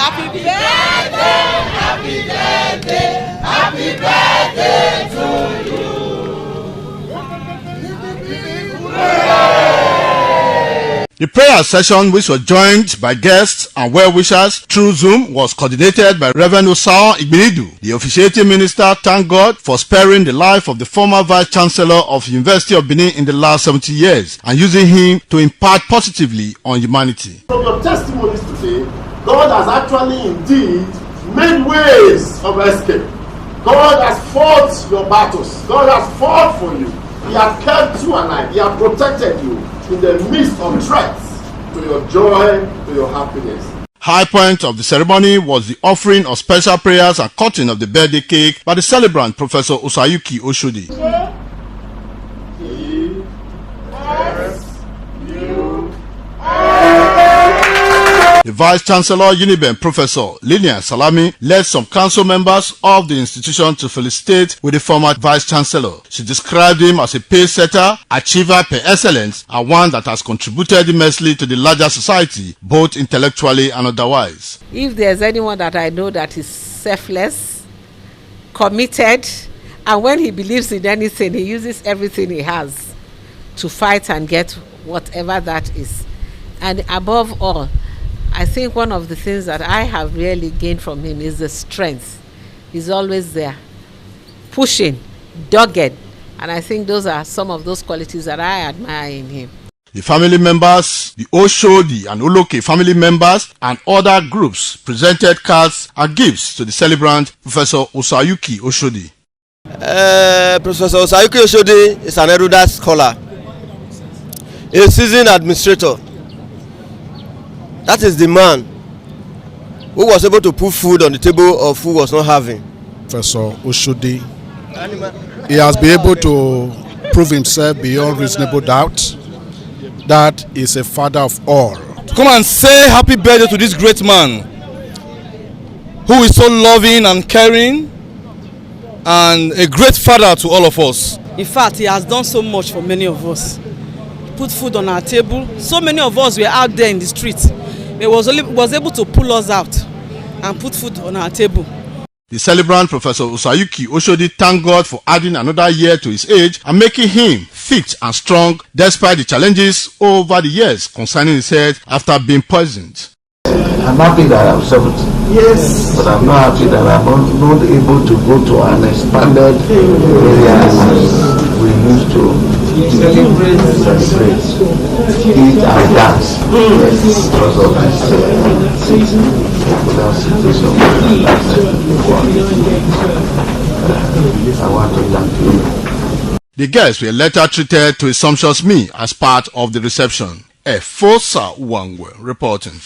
Happy birthday to you. The prayer session, which was joined by guests and well-wishers through Zoom, was coordinated by Reverend Osayuki Oshodin. The officiating minister thanked God for sparing the life of the former Vice Chancellor of the University of Benin in the last 70 years and using him to impart positively on humanity. From your testimonies today, God has actually indeed made ways of escape. God has fought your battles. God has fought for you. He has kept you alive. He has protected you in the midst of threats to your joy, to your happiness. High point of the ceremony was the offering of special prayers and cutting of the birthday cake by the celebrant, Professor Osayuki Oshodin. The Vice Chancellor, Uniben Professor Lilian Salami, led some council members of the institution to felicitate with the former Vice Chancellor. She described him as a pace-setter, achiever per excellence, and one that has contributed immensely to the larger society, both intellectually and otherwise. If there's anyone that I know that is selfless, committed, and when he believes in anything, he uses everything he has to fight and get whatever that is. And above all, I think one of the things that I have really gained from him is the strength. He's always there, pushing, dogged, and I think those are some of those qualities that I admire in him. The family members, the Oshodi and Oloke family members, and other groups presented cards and gifts to the celebrant, Professor Osayuki Oshodin. Professor Osayuki Oshodin is an erudite scholar, a seasoned administrator. That is the man who was able to put food on the table of who was not having. Professor Oshodin, he has been able to prove himself beyond reasonable doubt that he is a father of all. To come and say happy birthday to this great man who is so loving and caring and a great father to all of us. In fact, he has done so much for many of us. Put food on our table. So many of us were out there in the streets. He was able to pull us out and put food on our table. The celebrant, Professor Osayuki Oshodin, thanked God for adding another year to his age and making him fit and strong despite the challenges over the years concerning his health after being poisoned. I'm happy that I'm 70. Yes. But I'm not happy that I'm not able to go to an expanded area as we used to celebrate, eat and dance. Because of this I want to thank you. The guests were later treated to a sumptuous meal as part of the reception. Efosa Uwangue reporting.